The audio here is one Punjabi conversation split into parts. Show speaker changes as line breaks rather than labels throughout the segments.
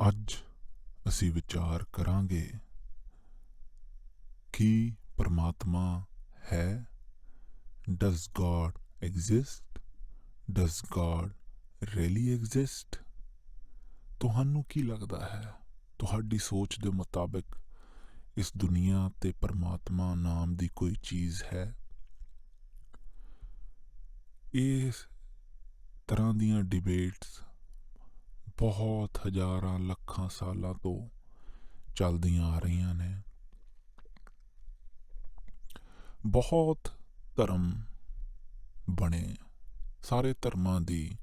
ਅੱਜ ਅਸੀਂ ਵਿਚਾਰ ਕਰਾਂਗੇ ਕਿ ਪਰਮਾਤਮਾ ਹੈ। Does God exist? Does God really exist? ਤੁਹਾਨੂੰ ਕੀ ਲੱਗਦਾ ਹੈ? ਤੁਹਾਡੀ ਸੋਚ ਦੇ ਮੁਤਾਬਿਕ ਇਸ ਦੁਨੀਆ ਤੇ ਪਰਮਾਤਮਾ ਨਾਮ ਦੀ ਕੋਈ ਚੀਜ਼ ਹੈ? ਇਸ ਤਰ੍ਹਾਂ ਦੀਆਂ ਡਿਬੇਟਸ ਬਹੁਤ ਹਜ਼ਾਰਾਂ ਲੱਖਾਂ ਸਾਲਾਂ ਤੋਂ ਚੱਲਦੀਆਂ ਆ ਰਹੀਆਂ ਨੇ। ਬਹੁਤ ਧਰਮ ਬਣੇ, ਸਾਰੇ ਧਰਮਾਂ ਦੀ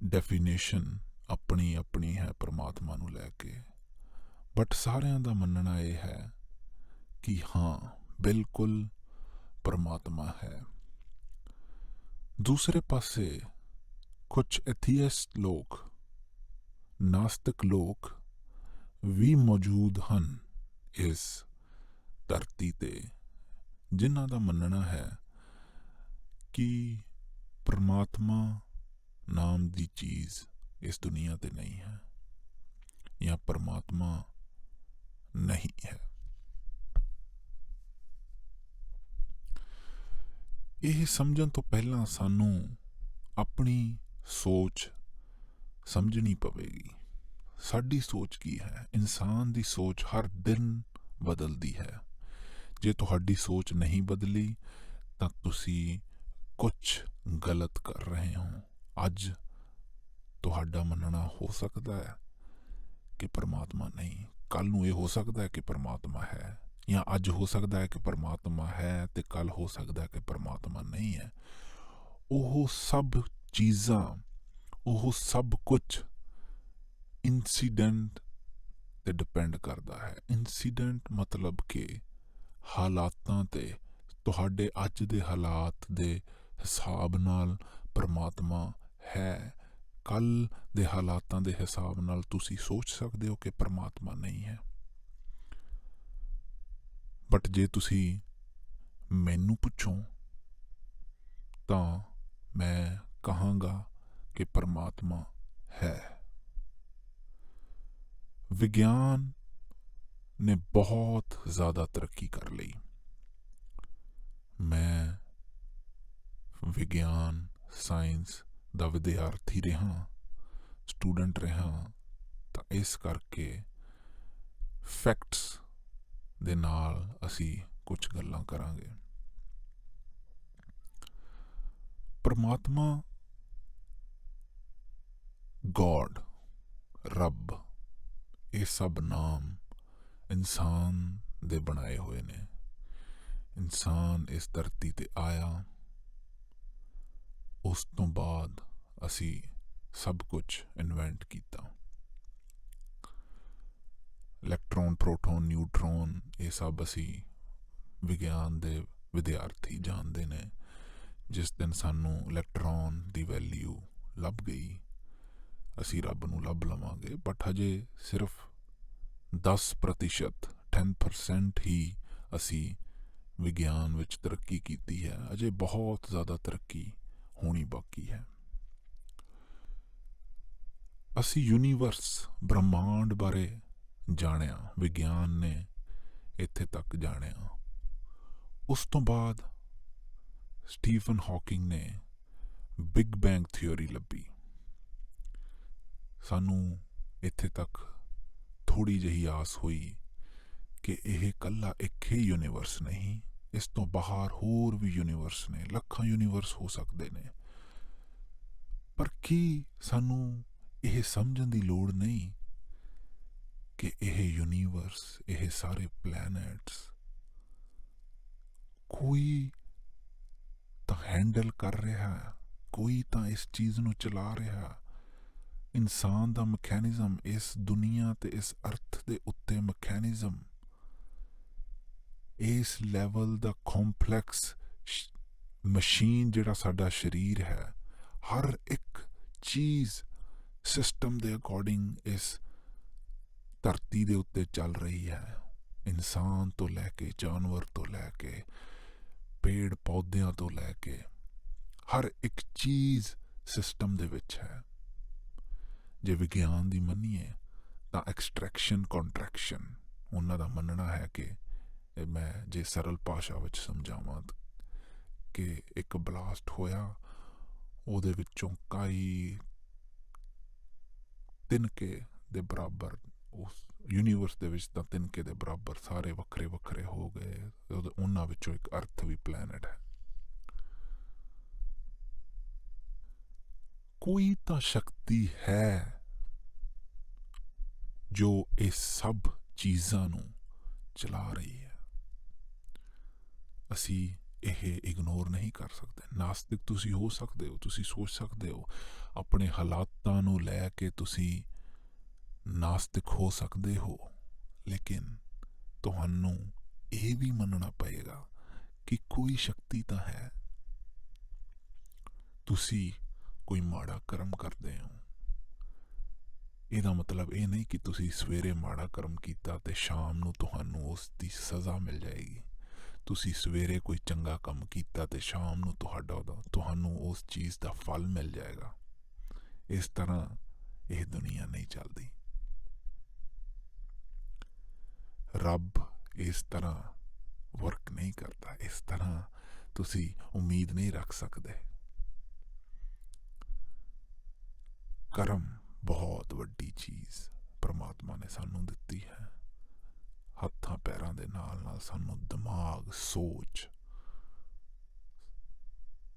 ਡੈਫੀਨੇਸ਼ਨ ਆਪਣੀ ਆਪਣੀ ਹੈ ਪਰਮਾਤਮਾ ਨੂੰ ਲੈ ਕੇ, ਬਟ ਸਾਰਿਆਂ ਦਾ ਮੰਨਣਾ ਇਹ ਹੈ ਕਿ ਹਾਂ, ਬਿਲਕੁਲ ਪਰਮਾਤਮਾ ਹੈ। ਦੂਸਰੇ ਪਾਸੇ ਕੁਝ ਐਥੀਇਸਟ ਲੋਕ, ਨਾਸਤਿਕ ਲੋਕ ਵੀ ਮੌਜੂਦ ਹਨ ਇਸ ਧਰਤੀ ਤੇ, ਜਿਨ੍ਹਾਂ ਦਾ ਮੰਨਣਾ ਹੈ ਕਿ ਪਰਮਾਤਮਾ ਨਾਮ ਦੀ ਚੀਜ਼ ਇਸ ਦੁਨੀਆ ਤੇ ਨਹੀਂ ਹੈ ਜਾਂ ਪਰਮਾਤਮਾ ਨਹੀਂ ਹੈ। ਇਹ ਸਮਝਣ ਤੋਂ ਪਹਿਲਾਂ ਸਾਨੂੰ ਆਪਣੀ ਸੋਚ ਸਮਝਣੀ ਪਵੇਗੀ। ਸਾਡੀ ਸੋਚ ਕੀ ਹੈ? ਇਨਸਾਨ ਦੀ ਸੋਚ ਹਰ ਦਿਨ ਬਦਲਦੀ ਹੈ। ਜੇ ਤੁਹਾਡੀ ਸੋਚ ਨਹੀਂ ਬਦਲੀ ਤਾਂ ਤੁਸੀਂ ਕੁਝ ਗਲਤ ਕਰ ਰਹੇ ਹੋ। ਅੱਜ ਤੁਹਾਡਾ ਮੰਨਣਾ ਹੋ ਸਕਦਾ ਹੈ ਕਿ ਪਰਮਾਤਮਾ ਨਹੀਂ, ਕੱਲ ਨੂੰ ਇਹ ਹੋ ਸਕਦਾ ਹੈ ਕਿ ਪਰਮਾਤਮਾ ਹੈ, ਜਾਂ ਅੱਜ ਹੋ ਸਕਦਾ ਹੈ ਕਿ ਪਰਮਾਤਮਾ ਹੈ ਤੇ ਕੱਲ ਹੋ ਸਕਦਾ ਹੈ ਕਿ ਪਰਮਾਤਮਾ ਨਹੀਂ ਹੈ। ਉਹ ਸਭ ਚੀਜ਼ਾਂ, ਉਹ ਸਭ ਕੁਝ ਇੰਸੀਡੈਂਟ ਤੇ ਡਿਪੈਂਡ ਕਰਦਾ ਹੈ। ਇੰਸੀਡੈਂਟ ਮਤਲਬ ਕਿ ਹਾਲਾਤਾਂ ਤੇ, ਤੁਹਾਡੇ ਅੱਜ ਦੇ ਹਾਲਾਤ ਦੇ ਹਿਸਾਬ ਨਾਲ ਪਰਮਾਤਮਾ ਹੈ। ਕੱਲ ਦੇ ਹਾਲਾਤਾਂ ਦੇ ਹਿਸਾਬ ਨਾਲ ਤੁਸੀਂ ਸੋਚ ਸਕਦੇ ਹੋ ਕਿ ਪਰਮਾਤਮਾ ਨਹੀਂ ਹੈ। ਬਟ ਜੇ ਤੁਸੀਂ ਮੈਨੂੰ ਪੁੱਛੋ ਤਾਂ ਮੈਂ ਕਹਾਂਗਾ ਕਿ ਪਰਮਾਤਮਾ ਹੈ। ਵਿਗਿਆਨ ਨੇ ਬਹੁਤ ਜ਼ਿਆਦਾ ਤਰੱਕੀ ਕਰ ਲਈ। ਮੈਂ ਵਿਗਿਆਨ ਸਾਇੰਸ ਦਾ ਵਿਦਿਆਰਥੀ ਰਿਹਾ, ਸਟੂਡੈਂਟ ਰਿਹਾ, ਤਾਂ ਇਸ ਕਰਕੇ ਫੈਕਟਸ ਦੇ ਨਾਲ ਅਸੀਂ ਕੁਝ ਗੱਲਾਂ ਕਰਾਂਗੇ। ਪਰਮਾਤਮਾ, ਗॉड, ਰੱਬ, ਇਹ ਸਭ ਨਾਮ ਇਨਸਾਨ ਦੇ ਬਣਾਏ ਹੋਏ ਨੇ। ਇਨਸਾਨ ਇਸ ਧਰਤੀ ਤੇ ਆਇਆ, ਉਸ ਤੋਂ ਬਾਅਦ ਅਸੀਂ ਸਭ ਕੁਝ ਇਨਵੈਂਟ ਕੀਤਾ। ਇਲੈਕਟ੍ਰੋਨ, ਪ੍ਰੋਟੋਨ, ਨਿਊਟਰੋਨ, ਇਹ ਸਭ ਅਸੀਂ ਵਿਗਿਆਨ ਦੇ ਵਿਦਿਆਰਥੀ ਜਾਣਦੇ ਨੇ। ਜਿਸ ਦਿਨ ਸਾਨੂੰ ਇਲੈਕਟ੍ਰੋਨ ਦੀ ਵੈਲਿਊ ਲੱਭ ਗਈ, ਅਸੀਂ ਰੱਬ ਨੂੰ ਲੱਭ ਲਵਾਂਗੇ। ਬਟ ਹਜੇ ਸਿਰਫ 10%, 10% ਹੀ ਅਸੀਂ ਵਿਗਿਆਨ ਵਿੱਚ ਤਰੱਕੀ ਕੀਤੀ ਹੈ। ਅਜੇ ਬਹੁਤ ਜ਼ਿਆਦਾ ਤਰੱਕੀ ਹੋਣੀ ਬਾਕੀ ਹੈ। ਅਸੀਂ ਯੂਨੀਵਰਸ, ਬ੍ਰਹਮਾਂਡ ਬਾਰੇ ਜਾਣਿਆ, ਵਿਗਿਆਨ ਨੇ ਇੱਥੇ ਤੱਕ ਜਾਣਿਆ। ਉਸ ਤੋਂ ਬਾਅਦ ਸਟੀਫਨ ਹਾਕਿੰਗ ਨੇ ਬਿਗ ਬੈਂਗ ਥਿਊਰੀ ਲੱਭੀ। ਸਾਨੂੰ ਇੱਥੇ ਤੱਕ ਥੋੜੀ ਜਿਹੀ ਆਸ ਹੋਈ ਕਿ ਇਹ ਕੱਲਾ ਇੱਕ ਹੀ ਯੂਨੀਵਰਸ ਨਹੀਂ, ਇਸ ਤੋਂ ਬਾਹਰ ਹੋਰ ਵੀ ਯੂਨੀਵਰਸ ਨੇ, ਲੱਖਾਂ ਯੂਨੀਵਰਸ ਹੋ ਸਕਦੇ ਨੇ। ਪਰ ਕੀ ਸਾਨੂੰ ਇਹ ਸਮਝਣ ਦੀ ਲੋੜ ਨਹੀਂ ਕਿ ਇਹ ਯੂਨੀਵਰਸ, ਇਹ ਸਾਰੇ ਪਲੈਨਟਸ ਕੋਈ ਤਾਂ ਹੈਂਡਲ ਕਰ ਰਿਹਾ, ਕੋਈ ਤਾਂ ਇਸ ਚੀਜ਼ ਨੂੰ ਚਲਾ ਰਿਹਾ। ਇਨਸਾਨ ਦਾ ਮਕੈਨਿਜ਼ਮ, ਇਸ ਦੁਨੀਆ ਤੇ ਇਸ ਅਰਥ ਦੇ ਉੱਤੇ ਮਕੈਨਿਜ਼ਮ, ਇਸ ਲੈਵਲ ਦਾ ਕੰਪਲੈਕਸ ਮਸ਼ੀਨ ਜਿਹੜਾ ਸਾਡਾ ਸਰੀਰ ਹੈ, ਹਰ ਇੱਕ ਚੀਜ਼ ਸਿਸਟਮ ਦੇ ਅਕੋਰਡਿੰਗ ਇਸ ਧਰਤੀ ਦੇ ਉੱਤੇ ਚੱਲ ਰਹੀ ਹੈ। ਇਨਸਾਨ ਤੋਂ ਲੈ ਕੇ ਜਾਨਵਰ ਤੋਂ ਲੈ ਕੇ ਪੇੜ ਪੌਦਿਆਂ ਤੋਂ ਲੈ ਕੇ ਹਰ ਇੱਕ ਚੀਜ਼ ਸਿਸਟਮ ਦੇ ਵਿੱਚ ਹੈ। ਜੇ ਵਿਗਿਆਨ ਦੀ ਮੰਨੀਏ ਤਾਂ ਐਕਸਟ੍ਰੈਕਸ਼ਨ ਕੰਟਰੈਕਸ਼ਨ ਉਹਨਾਂ ਦਾ ਮੰਨਣਾ ਹੈ ਕਿ ਮੈਂ ਜੇ ਸਰਲ ਭਾਸ਼ਾ ਵਿੱਚ ਸਮਝਾਵਾਂ ਕਿ ਇੱਕ ਬਲਾਸਟ ਹੋਇਆ, ਉਹਦੇ ਵਿੱਚੋਂ ਕਈ ਤਿਨਕੇ ਦੇ ਬਰਾਬਰ ਉਸ ਯੂਨੀਵਰਸ ਦੇ ਵਿੱਚ ਤਾਂ ਤਿਨਕੇ ਦੇ ਬਰਾਬਰ ਸਾਰੇ ਵੱਖਰੇ ਵੱਖਰੇ ਹੋ ਗਏ। ਉਹਨਾਂ ਵਿੱਚੋਂ ਇੱਕ ਅਰਥ ਵੀ ਪਲੈਨਟ ਹੈ। ਕੋਈ ਤਾਂ ਸ਼ਕਤੀ ਹੈ ਜੋ ਇਹ ਸਭ ਚੀਜ਼ਾਂ ਨੂੰ ਚਲਾ ਰਹੀ ਹੈ। ਅਸੀਂ ਇਹ ਇਗਨੋਰ ਨਹੀਂ ਕਰ ਸਕਦੇ। ਨਾਸਤਿਕ ਤੁਸੀਂ ਹੋ ਸਕਦੇ ਹੋ, ਤੁਸੀਂ ਸੋਚ ਸਕਦੇ ਹੋ ਆਪਣੇ ਹਾਲਾਤਾਂ ਨੂੰ ਲੈ ਕੇ ਤੁਸੀਂ ਨਾਸਤਿਕ ਹੋ ਸਕਦੇ ਹੋ, ਲੇਕਿਨ ਤੁਹਾਨੂੰ ਇਹ ਵੀ ਮੰਨਣਾ ਪਏਗਾ ਕਿ ਕੋਈ ਸ਼ਕਤੀ ਤਾਂ ਹੈ। ਤੁਸੀਂ ਕੋਈ ਮਾੜਾ ਕਰਮ ਕਰਦੇ ਹੋ, ਇਹਦਾ ਮਤਲਬ ਇਹ ਨਹੀਂ ਕਿ ਤੁਸੀਂ ਸਵੇਰੇ ਮਾੜਾ ਕਰਮ ਕੀਤਾ ਤੇ ਸ਼ਾਮ ਨੂੰ ਤੁਹਾਨੂੰ ਉਸ ਦੀ ਸਜ਼ਾ ਮਿਲ ਜਾਏਗੀ। ਤੁਸੀਂ ਸਵੇਰੇ ਕੋਈ ਚੰਗਾ ਕੰਮ ਕੀਤਾ ਤੇ ਸ਼ਾਮ ਨੂੰ ਤੁਹਾਨੂੰ ਉਸ ਚੀਜ਼ ਦਾ ਫਲ ਮਿਲ ਜਾਏਗਾ। ਇਸ ਤਰ੍ਹਾਂ ਇਹ ਦੁਨੀਆ ਨਹੀਂ ਚੱਲਦੀ। ਰੱਬ ਇਸ ਤਰ੍ਹਾਂ ਵਰਕ ਨਹੀਂ ਕਰਦਾ। ਇਸ ਤਰ੍ਹਾਂ ਤੁਸੀਂ ਉਮੀਦ ਨਹੀਂ ਰੱਖ ਸਕਦੇ। ਕਰਮ ਬਹੁਤ ਵੱਡੀ ਚੀਜ਼ ਪਰਮਾਤਮਾ ਨੇ ਸਾਨੂੰ ਦਿੱਤੀ ਹੈ। ਹੱਥਾਂ ਪੈਰਾਂ ਦੇ ਨਾਲ ਨਾਲ ਸਾਨੂੰ ਦਿਮਾਗ, ਸੋਚ,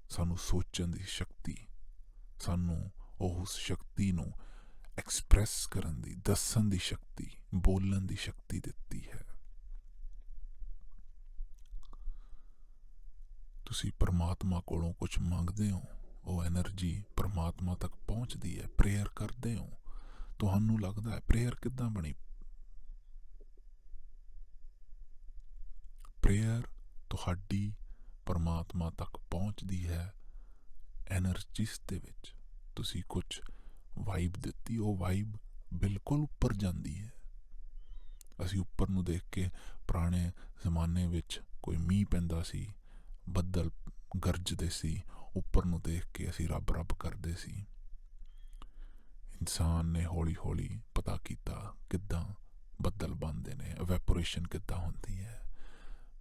ਸਾਨੂੰ ਸੋਚਣ ਦੀ ਸ਼ਕਤੀ, ਸਾਨੂੰ ਉਸ ਸ਼ਕਤੀ ਨੂੰ ਐਕਸਪ੍ਰੈਸ ਕਰਨ ਦੀ, ਦੱਸਣ ਦੀ ਸ਼ਕਤੀ, ਬੋਲਣ ਦੀ ਸ਼ਕਤੀ ਦਿੱਤੀ ਹੈ। ਤੁਸੀਂ ਪਰਮਾਤਮਾ ਕੋਲੋਂ ਕੁਝ ਮੰਗਦੇ ਹੋ, ਉਹ ਐਨਰਜੀ ਪਰਮਾਤਮਾ ਤੱਕ ਪਹੁੰਚਦੀ ਹੈ। ਪ੍ਰੇਅਰ ਕਰਦੇ ਹੋ, ਤੁਹਾਨੂੰ ਲੱਗਦਾ ਹੈ ਪ੍ਰੇਅਰ ਕਿੱਦਾਂ ਬਣੀ? ਪ੍ਰੇਅਰ ਤੁਹਾਡੀ ਪਰਮਾਤਮਾ ਤੱਕ ਪਹੁੰਚਦੀ ਹੈ ਐਨਰਜੀਸ ਦੇ ਵਿੱਚ। ਤੁਸੀਂ ਕੁਝ ਵਾਈਬ ਦਿੱਤੀ, ਉਹ ਵਾਈਬ ਬਿਲਕੁਲ ਉੱਪਰ ਜਾਂਦੀ ਹੈ। ਅਸੀਂ ਉੱਪਰ ਨੂੰ ਦੇਖ ਕੇ, ਪੁਰਾਣੇ ਜ਼ਮਾਨੇ ਵਿੱਚ ਕੋਈ ਮੀਂਹ ਪੈਂਦਾ ਸੀ, ਬੱਦਲ ਗਰਜਦੇ ਸੀ, ਉੱਪਰ ਨੂੰ ਦੇਖ ਕੇ ਅਸੀਂ ਰੱਬ ਰੱਬ ਕਰਦੇ ਸੀ। ਇਨਸਾਨ ਨੇ ਹੌਲੀ ਹੌਲੀ ਪਤਾ ਕੀਤਾ ਕਿੱਦਾਂ ਬੱਦਲ ਬਣਦੇ ਨੇ, ਇਵੈਪੋਰੇਸ਼ਨ ਕਿੱਦਾਂ ਹੁੰਦੀ ਹੈ,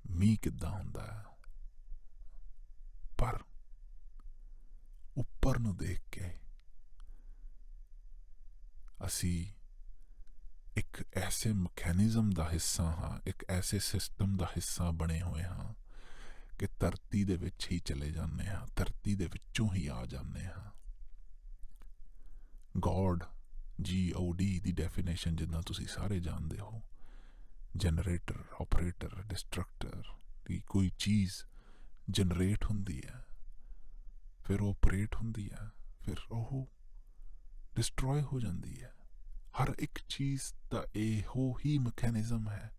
ਮੀਂਹ ਕਿੱਦਾਂ ਹੁੰਦਾ ਹੈ। ਪਰ ਉੱਪਰ ਨੂੰ ਦੇਖ ਕੇ ਅਸੀਂ ਇੱਕ ਐਸੇ ਮਕੈਨਿਜ਼ਮ ਦਾ ਹਿੱਸਾ ਹਾਂ, ਇੱਕ ਐਸੇ ਸਿਸਟਮ ਦਾ ਹਿੱਸਾ ਬਣੇ ਹੋਏ ਹਾਂ ਕਿ ਧਰਤੀ ਦੇ ਵਿੱਚ ਹੀ ਚਲੇ ਜਾਂਦੇ ਹਾਂ, ਧਰਤੀ ਦੇ ਵਿੱਚੋਂ ਹੀ ਆ ਜਾਂਦੇ ਹਾਂ। ਗॉड, GOD ਦੀ ਡੈਫੀਨੇਸ਼ਨ ਜਿੱਦਾਂ ਤੁਸੀਂ ਸਾਰੇ ਜਾਣਦੇ ਹੋ, ਜਨਰੇਟਰ, ਆਪਰੇਟਰ, ਡਿਸਟਰਕਟਰ। ਦੀ ਕੋਈ ਚੀਜ਼ ਜਨਰੇਟ ਹੁੰਦੀ ਹੈ, ਫਿਰ ਆਪਰੇਟ ਹੁੰਦੀ ਹੈ, ਫਿਰ ਉਹ ਡਿਸਟਰੋਏ ਹੋ ਜਾਂਦੀ ਹੈ। ਹਰ ਇੱਕ ਚੀਜ਼ ਦਾ ਇਹੋ ਹੀ ਮਕੈਨਿਜ਼ਮ ਹੈ।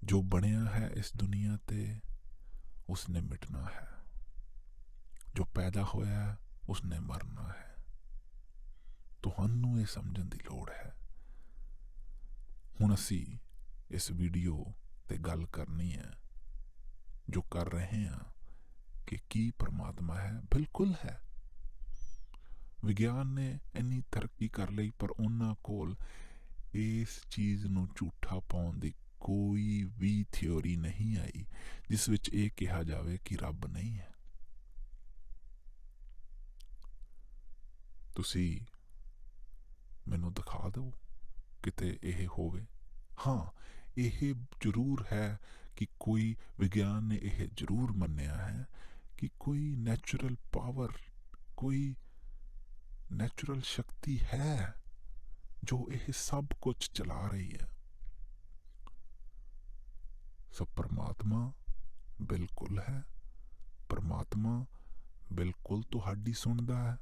ਜੋ ਬਣਿਆ ਹੈ ਇਸ ਦੁਨੀਆ ਤੇ ਉਸਨੇ ਮਿਟਣਾ ਹੈ, ਜੋ ਪੈਦਾ ਹੋਇਆ ਉਸਨੇ ਮਰਨਾ ਹੈ। ਤੁਹਾਨੂੰ ਇਹ ਸਮਝਣ ਦੀ ਲੋੜ ਹੈ। ਹੁਣ ਅਸੀਂ ਇਸ ਵੀਡੀਓ ਤੇ ਗੱਲ ਕਰਨੀ ਹੈ, ਜੋ ਕਰ ਰਹੇ ਹਾਂ ਕਿ ਕੀ ਪਰਮਾਤਮਾ ਹੈ? ਬਿਲਕੁਲ ਹੈ। ਵਿਗਿਆਨ ਨੇ ਇੰਨੀ ਤਰੱਕੀ ਕਰ ਲਈ, ਪਰ ਉਹਨਾਂ ਕੋਲ ਇਸ ਚੀਜ਼ ਨੂੰ ਝੂਠਾ ਪਾਉਣ ਦੀ ਕੋਈ ਵੀ ਥਿਊਰੀ ਨਹੀਂ ਆਈ ਜਿਸ ਵਿੱਚ ਇਹ ਕਿਹਾ ਜਾਵੇ ਕਿ ਰੱਬ ਨਹੀਂ ਹੈ। ਤੁਸੀਂ ਮੈਨੂੰ ਦਿਖਾ ਦਿਓ ਕਿਤੇ ਇਹ ਹੋਵੇ। ਹਾਂ, ਇਹ ਜ਼ਰੂਰ ਹੈ ਕਿ ਕੋਈ ਵਿਗਿਆਨ ਨੇ ਇਹ ਜ਼ਰੂਰ ਮੰਨਿਆ ਹੈ ਕਿ ਕੋਈ ਨੈਚੁਰਲ ਪਾਵਰ, ਕੋਈ ਨੈਚੁਰਲ ਸ਼ਕਤੀ ਹੈ ਜੋ ਇਹ ਸਭ ਕੁਝ ਚਲਾ ਰਹੀ ਹੈ। ਸੋ ਪਰਮਾਤਮਾ ਬਿਲਕੁਲ ਹੈ। ਪਰਮਾਤਮਾ ਬਿਲਕੁਲ ਤੁਹਾਡੀ ਸੁਣਦਾ ਹੈ।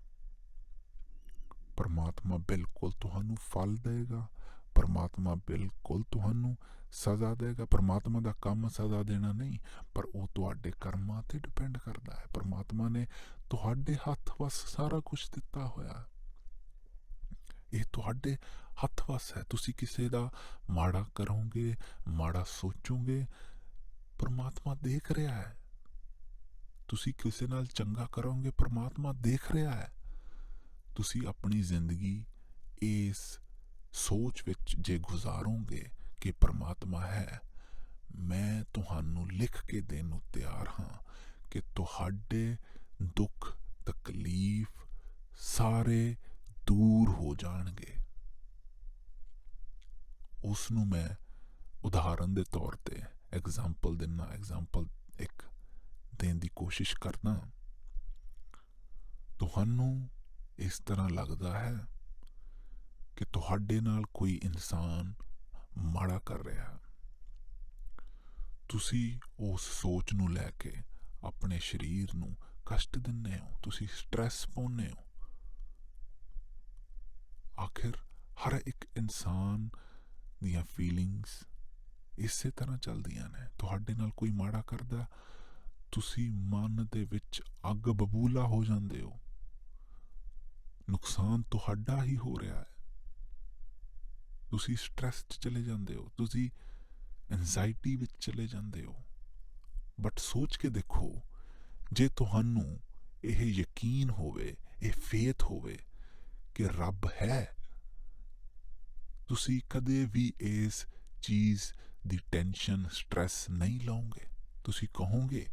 ਪਰਮਾਤਮਾ ਬਿਲਕੁਲ ਤੁਹਾਨੂੰ ਫਲ ਦੇਗਾ। ਪਰਮਾਤਮਾ ਬਿਲਕੁਲ ਤੁਹਾਨੂੰ ਸਜ਼ਾ ਦੇਗਾ। ਪਰਮਾਤਮਾ ਦਾ ਕੰਮ ਸਜ਼ਾ ਦੇਣਾ ਨਹੀਂ, ਪਰ ਉਹ ਤੁਹਾਡੇ ਕਰਮਾਂ ਤੇ ਡਿਪੈਂਡ ਕਰਦਾ ਹੈ। ਪਰਮਾਤਮਾ ਨੇ ਤੁਹਾਡੇ ਹੱਥ ਵੱਸ ਸਾਰਾ ਕੁਝ ਦਿੱਤਾ ਹੋਇਆ। ਇਹ ਤੁਹਾਡੇ ਹੱਥ ਵੱਸ ਹੈ। ਤੁਸੀਂ ਕਿਸੇ ਦਾ ਮਾੜਾ ਕਰੋਗੇ, ਮਾੜਾ ਸੋਚੋਗੇ, ਪਰਮਾਤਮਾ ਦੇਖ ਰਿਹਾ ਹੈ। ਤੁਸੀਂ ਕਿਸੇ ਨਾਲ ਚੰਗਾ ਕਰੋਗੇ, ਪਰਮਾਤਮਾ ਦੇਖ ਰਿਹਾ ਹੈ। ਤੁਸੀਂ ਆਪਣੀ ਜ਼ਿੰਦਗੀ ਇਸ ਸੋਚ ਵਿੱਚ ਜੇ ਗੁਜ਼ਾਰੋਗੇ ਕਿ ਪਰਮਾਤਮਾ ਹੈ, ਮੈਂ ਤੁਹਾਨੂੰ ਲਿਖ ਕੇ ਦੇਣ ਨੂੰ ਤਿਆਰ ਹਾਂ ਕਿ ਤੁਹਾਡੇ ਦੁੱਖ ਤਕਲੀਫ ਸਾਰੇ ਦੂਰ ਹੋ ਜਾਣਗੇ। ਉਸ ਨੂੰ ਮੈਂ ਉਦਾਹਰਨ ਦੇ ਤੌਰ ਤੇ ਐਗਜ਼ਾਮਪਲ ਦਿੰਨਾ, ਐਗਜ਼ਾਮਪਲ ਇੱਕ ਦੇਣ ਦੀ ਕੋਸ਼ਿਸ਼ ਕਰਦਾ। ਤੁਹਾਨੂੰ ਇਸ ਤਰ੍ਹਾਂ ਲੱਗਦਾ ਹੈ ਕਿ ਤੁਹਾਡੇ ਨਾਲ ਕੋਈ ਇਨਸਾਨ ਮਾੜਾ ਕਰ ਰਿਹਾ, ਤੁਸੀਂ ਉਸ ਸੋਚ ਨੂੰ ਲੈ ਕੇ ਆਪਣੇ ਸਰੀਰ ਨੂੰ ਕਸ਼ਟ ਦਿੰਦੇ ਹੋ, ਤੁਸੀਂ ਸਟ੍ਰੈਸ ਪਾਉਂਦੇ ਹੋ। ਆਖਿਰ ਹਰ ਇੱਕ ਇਨਸਾਨ ਦੀਆਂ ਫੀਲਿੰਗਸ ਇਸੇ ਤਰ੍ਹਾਂ ਚੱਲਦੀਆਂ ਨੇ। ਤੁਹਾਡੇ ਨਾਲ ਕੋਈ ਮਾੜਾ ਕਰਦਾ, ਤੁਸੀਂ ਮਨ ਦੇ ਵਿੱਚ ਅੱਗ ਬਬੂਲਾ ਹੋ ਜਾਂਦੇ ਹੋ, ਨੁਕਸਾਨ ਤੁਹਾਡਾ ਹੀ ਹੋ ਰਿਹਾ ਹੈ, ਤੁਸੀਂ ਸਟ੍ਰੈਸ 'ਚ ਚਲੇ ਜਾਂਦੇ ਹੋ, ਤੁਸੀਂ ਐਂਜ਼ਾਈਟੀ ਵਿੱਚ ਚਲੇ ਜਾਂਦੇ ਹੋ। ਬਟ ਸੋਚ ਕੇ ਦੇਖੋ, ਜੇ ਤੁਹਾਨੂੰ ਇਹ ਯਕੀਨ ਹੋਵੇ, ਇਹ ਫੇਥ ਹੋਵੇ ਕਿ ਰੱਬ ਹੈ, ਤੁਸੀਂ ਕਦੇ ਵੀ ਇਸ ਚੀਜ਼ ਦੀ ਟੈਨਸ਼ਨ ਸਟ੍ਰੈਸ ਨਹੀਂ ਲਓਗੇ। ਤੁਸੀਂ ਕਹੋਗੇ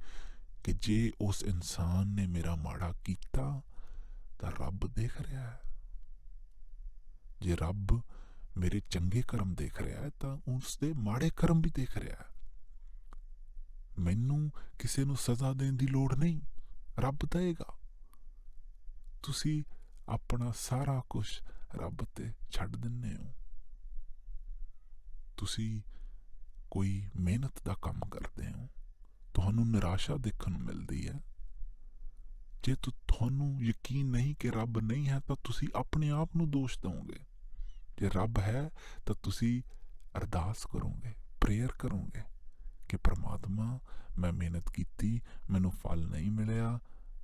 ਕਿ ਜੇ ਉਸ ਇਨਸਾਨ ਨੇ ਮੇਰਾ ਮਾੜਾ ਕੀਤਾ ਤਾਂ ਰੱਬ ਦੇਖ ਰਿਹਾ ਹੈ, ਜੇ ਰੱਬ ਮੇਰੇ ਚੰਗੇ ਕਰਮ ਦੇਖ ਰਿਹਾ ਹੈ ਤਾਂ ਉਸ ਦੇ ਮਾੜੇ ਕਰਮ ਵੀ ਦੇਖ ਰਿਹਾ ਹੈ। ਮੈਨੂੰ ਕਿਸੇ ਨੂੰ ਸਜ਼ਾ ਦੇਣ ਦੀ ਲੋੜ ਨਹੀਂ, ਰੱਬ ਦੇਗਾ। ਤੁਸੀਂ ਆਪਣਾ ਸਾਰਾ ਕੁਝ ਰੱਬ ਤੇ ਛੱਡ ਦਿੰਦੇ ਹੋ। ਤੁਸੀਂ ਕੋਈ ਮਿਹਨਤ ਦਾ ਕੰਮ ਕਰਦੇ ਹੋ, ਤੁਹਾਨੂੰ ਨਿਰਾਸ਼ਾ ਦੇਖਣ ਨੂੰ ਮਿਲਦੀ ਹੈ। ਜੇ ਤੁਹਾਨੂੰ ਯਕੀਨ ਨਹੀਂ ਕਿ ਰੱਬ ਨਹੀਂ ਹੈ ਤਾਂ ਤੁਸੀਂ ਆਪਣੇ ਆਪ ਨੂੰ ਦੋਸ਼ ਦਿਓਗੇ। ਜੇ ਰੱਬ ਹੈ ਤਾਂ ਤੁਸੀਂ ਅਰਦਾਸ ਕਰੋਗੇ, ਪ੍ਰੇਅਰ ਕਰੋਗੇ ਕਿ ਪਰਮਾਤਮਾ, ਮੈਂ ਮਿਹਨਤ ਕੀਤੀ, ਮੈਨੂੰ ਫਲ ਨਹੀਂ ਮਿਲਿਆ,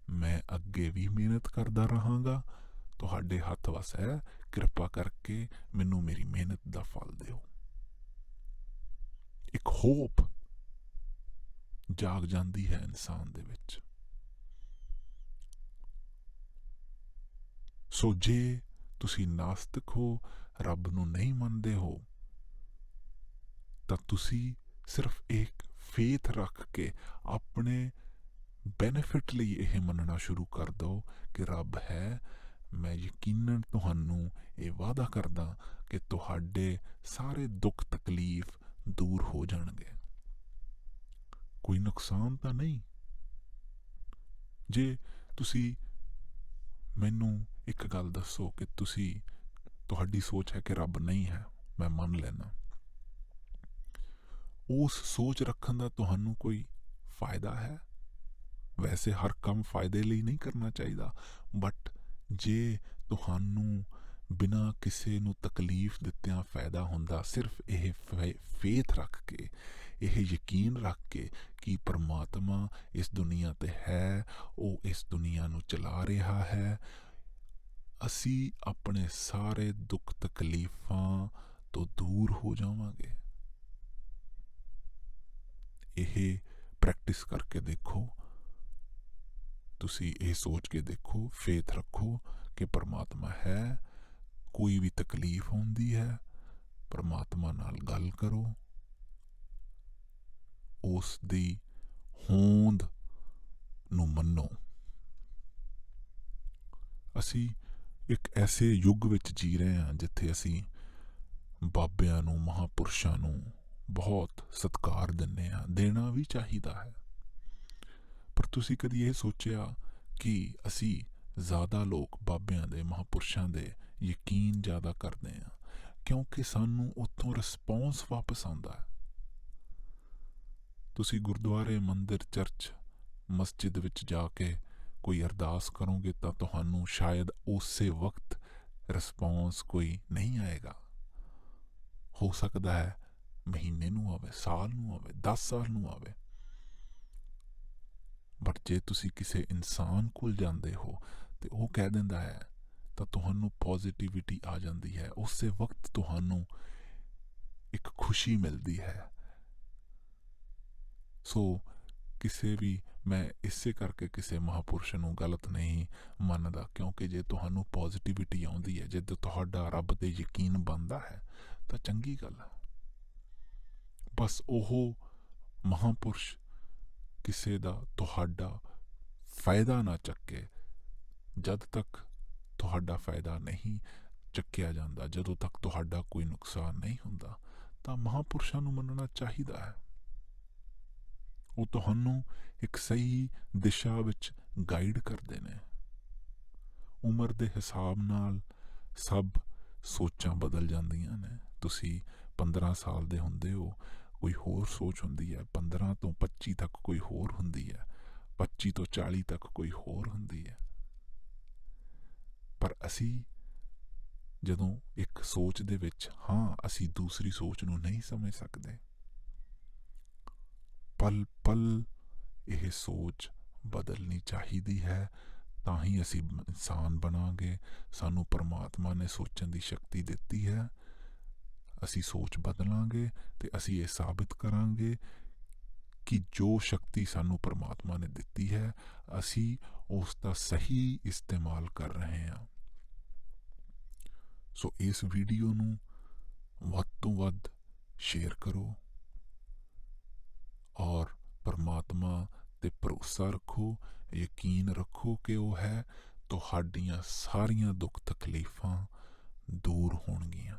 ਮੈਂ ਅੱਗੇ ਵੀ ਮਿਹਨਤ ਕਰਦਾ ਰਹਾਂਗਾ, ਤੁਹਾਡੇ ਹੱਥ ਵਸ ਹੈ, ਕਿਰਪਾ ਕਰਕੇ ਮੈਨੂੰ ਮੇਰੀ ਮਿਹਨਤ ਦਾ ਫਲ ਦਿਓ। ਇੱਕ ਹੋਪ ਜਾਗ ਜਾਂਦੀ ਹੈ ਇਨਸਾਨ ਦੇ ਵਿੱਚ। ਸੋ ਜੇ ਤੁਸੀਂ ਨਾਸਤਿਕ ਹੋ, ਰੱਬ ਨੂੰ ਨਹੀਂ ਮੰਨਦੇ ਹੋ, ਤਾਂ ਤੁਸੀਂ ਸਿਰਫ ਇੱਕ ਫੇਥ ਰੱਖ ਕੇ ਆਪਣੇ ਬੈਨੀਫਿਟ ਲਈ ਇਹ ਮੰਨਣਾ ਸ਼ੁਰੂ ਕਰ ਦਿਓ ਕਿ ਰੱਬ ਹੈ। ਮੈਂ ਯਕੀਨਨ ਤੁਹਾਨੂੰ ਇਹ ਵਾਅਦਾ ਕਰਦਾ ਕਿ ਤੁਹਾਡੇ ਸਾਰੇ ਦੁੱਖ ਤਕਲੀਫ ਦੂਰ ਹੋ ਜਾਣਗੇ। ਕੋਈ ਨੁਕਸਾਨ ਤਾਂ ਨਹੀਂ। ਜੇ ਤੁਸੀਂ ਮੈਨੂੰ ਇੱਕ ਗੱਲ ਦੱਸੋ ਕਿ ਤੁਹਾਡੀ ਸੋਚ ਹੈ ਕਿ ਰੱਬ ਨਹੀਂ ਹੈ, ਮੈਂ ਮੰਨ ਲੈਣਾ। ਉਸ ਸੋਚ ਰੱਖਣ ਦਾ ਤੁਹਾਨੂੰ ਕੋਈ ਫਾਇਦਾ ਹੈ? ਵੈਸੇ ਹਰ ਕੰਮ ਫਾਇਦੇ ਲਈ ਨਹੀਂ ਕਰਨਾ ਚਾਹੀਦਾ, ਬਟ ਜੇ ਤੁਹਾਨੂੰ ਬਿਨਾਂ ਕਿਸੇ ਨੂੰ ਤਕਲੀਫ ਦਿੱਤਿਆਂ ਫਾਇਦਾ ਹੁੰਦਾ, ਸਿਰਫ ਇਹ ਫੇਥ ਰੱਖ ਕੇ, ਇਹ ਯਕੀਨ ਰੱਖ ਕੇ ਕਿ ਪਰਮਾਤਮਾ ਇਸ ਦੁਨੀਆ ਤੇ ਹੈ, ਉਹ ਇਸ ਦੁਨੀਆ ਨੂੰ ਚਲਾ ਰਿਹਾ ਹੈ, ਅਸੀਂ ਆਪਣੇ ਸਾਰੇ ਦੁੱਖ ਤਕਲੀਫਾਂ ਤੋਂ ਦੂਰ ਹੋ ਜਾਵਾਂਗੇ। ਇਹ ਪ੍ਰੈਕਟਿਸ ਕਰਕੇ ਦੇਖੋ, ਤੁਸੀਂ ਇਹ ਸੋਚ ਕੇ ਦੇਖੋ, ਫੇਥ ਰੱਖੋ ਕਿ ਪਰਮਾਤਮਾ ਹੈ। ਕੋਈ ਵੀ ਤਕਲੀਫ ਹੁੰਦੀ ਹੈ, ਪਰਮਾਤਮਾ ਨਾਲ ਗੱਲ ਕਰੋ, ਉਸ ਦੀ ਹੋਂਦ ਨੂੰ ਮੰਨੋ। ਅਸੀਂ ਇੱਕ ਐਸੇ ਯੁੱਗ ਵਿੱਚ ਜੀ ਰਹੇ ਹਾਂ ਜਿੱਥੇ ਅਸੀਂ ਬਾਬਿਆਂ ਨੂੰ, ਮਹਾਂਪੁਰਸ਼ਾਂ ਨੂੰ ਬਹੁਤ ਸਤਿਕਾਰ ਦਿੰਦੇ ਹਾਂ, ਦੇਣਾ ਵੀ ਚਾਹੀਦਾ ਹੈ। ਪਰ ਤੁਸੀਂ ਕਦੀ ਇਹ ਸੋਚਿਆ ਕਿ ਅਸੀਂ ਜ਼ਿਆਦਾ ਲੋਕ ਬਾਬਿਆਂ ਦੇ, ਮਹਾਂਪੁਰਸ਼ਾਂ ਦੇ ਯਕੀਨ ਜ਼ਿਆਦਾ ਕਰਦੇ ਹਾਂ ਕਿਉਂਕਿ ਸਾਨੂੰ ਉੱਥੋਂ ਰਿਸਪੌਂਸ ਵਾਪਸ ਆਉਂਦਾ ਹੈ। ਤੁਸੀਂ ਗੁਰਦੁਆਰੇ, ਮੰਦਿਰ, ਚਰਚ, ਮਸਜਿਦ ਵਿੱਚ ਜਾ ਕੇ ਕੋਈ ਅਰਦਾਸ ਕਰੋਗੇ ਤਾਂ ਤੁਹਾਨੂੰ ਸ਼ਾਇਦ ਉਸੇ ਵਕਤ ਰਿਸਪੌਂਸ ਕੋਈ ਨਹੀਂ ਆਏਗਾ। ਹੋ ਸਕਦਾ ਹੈ ਮਹੀਨੇ ਨੂੰ ਆਵੇ, ਸਾਲ ਨੂੰ ਆਵੇ, 10 ਸਾਲ ਨੂੰ ਆਵੇ। ਬਟ ਜੇ ਤੁਸੀਂ ਕਿਸੇ ਇਨਸਾਨ ਕੋਲ ਜਾਂਦੇ ਹੋ ਤੇ ਉਹ ਕਹਿ ਦਿੰਦਾ ਹੈ ਤਾਂ ਤੁਹਾਨੂੰ ਪੋਜ਼ਿਟਿਵਿਟੀ ਆ ਜਾਂਦੀ ਹੈ। ਉਸੇ ਵਕਤ ਤੁਹਾਨੂੰ ਇੱਕ ਖੁਸ਼ੀ ਮਿਲਦੀ ਹੈ। ਸੋ ਕਿਸੇ ਵੀ ਮੈਂ ਇਸੇ ਕਰਕੇ ਕਿਸੇ ਮਹਾਂਪੁਰਸ਼ ਨੂੰ ਗਲਤ ਨਹੀਂ ਮੰਨਦਾ, ਕਿਉਂਕਿ ਜੇ ਤੁਹਾਨੂੰ ਪੋਜ਼ਿਟਿਵਿਟੀ ਆਉਂਦੀ ਹੈ, ਜੇ ਤੁਹਾਡਾ ਰੱਬ ਤੇ ਯਕੀਨ ਬਣਦਾ ਹੈ ਤਾਂ ਚੰਗੀ ਗੱਲ ਹੈ। ਬਸ ਉਹ ਮਹਾਂਪੁਰਸ਼ ਕਿਸੇ ਦਾ ਤੁਹਾਡਾ ਫਾਇਦਾ ਨਾ ਚੱਕੇ। ਜਦ ਤੱਕ ਤੁਹਾਡਾ ਫਾਇਦਾ ਨਹੀਂ ਚੱਕਿਆ ਜਾਂਦਾ, ਜਦੋਂ ਤੱਕ ਤੁਹਾਡਾ ਕੋਈ ਨੁਕਸਾਨ ਨਹੀਂ ਹੁੰਦਾ, ਤਾਂ ਮਹਾਂਪੁਰਸ਼ਾਂ ਨੂੰ ਮੰਨਣਾ ਚਾਹੀਦਾ ਹੈ। ਉਹ ਤੁਹਾਨੂੰ ਇੱਕ ਸਹੀ ਦਿਸ਼ਾ ਵਿੱਚ ਗਾਈਡ ਕਰਦੇ ਨੇ। ਉਮਰ ਦੇ ਹਿਸਾਬ ਨਾਲ ਸਭ ਸੋਚਾਂ ਬਦਲ ਜਾਂਦੀਆਂ ਨੇ। ਤੁਸੀਂ 15 ਸਾਲ ਦੇ ਹੁੰਦੇ ਹੋ, ਕੋਈ ਹੋਰ ਸੋਚ ਹੁੰਦੀ ਹੈ, 15 ਤੋਂ 25 ਤੱਕ ਕੋਈ ਹੋਰ ਹੁੰਦੀ ਹੈ, 25 ਤੋਂ 40 ਤੱਕ ਕੋਈ ਹੋਰ ਹੁੰਦੀ ਹੈ। ਪਰ ਅਸੀਂ ਜਦੋਂ ਇੱਕ ਸੋਚ ਦੇ ਵਿੱਚ ਹਾਂ, ਅਸੀਂ ਦੂਸਰੀ ਸੋਚ ਨੂੰ ਨਹੀਂ ਸਮਝ ਸਕਦੇ। ਪਲ ਪਲ ਇਹ ਸੋਚ ਬਦਲਣੀ ਚਾਹੀਦੀ ਹੈ, ਤਾਂ ਹੀ ਅਸੀਂ ਇਨਸਾਨ ਬਣਾਂਗੇ। ਸਾਨੂੰ ਪਰਮਾਤਮਾ ਨੇ ਸੋਚਣ ਦੀ ਸ਼ਕਤੀ ਦਿੱਤੀ ਹੈ। ਅਸੀਂ ਸੋਚ ਬਦਲਾਂਗੇ ਤੇ ਅਸੀਂ ਇਹ ਸਾਬਿਤ ਕਰਾਂਗੇ ਕਿ ਜੋ ਸ਼ਕਤੀ ਸਾਨੂੰ ਪਰਮਾਤਮਾ ਨੇ ਦਿੱਤੀ ਹੈ, ਅਸੀਂ ਉਸ ਦਾ ਸਹੀ ਇਸਤੇਮਾਲ ਕਰ ਰਹੇ ਹਾਂ। ਸੋ ਇਸ ਵੀਡੀਓ ਨੂੰ ਵੱਧ ਤੋਂ ਵੱਧ ਸ਼ੇਅਰ ਕਰੋ ਔਰ ਪਰਮਾਤਮਾ ਤੇ ਭਰੋਸਾ ਰੱਖੋ, ਯਕੀਨ ਰੱਖੋ ਕਿ ਉਹ ਹੈ। ਤੁਹਾਡੀਆਂ ਸਾਰੀਆਂ ਦੁੱਖ ਤਕਲੀਫਾਂ ਦੂਰ ਹੋਣਗੀਆਂ।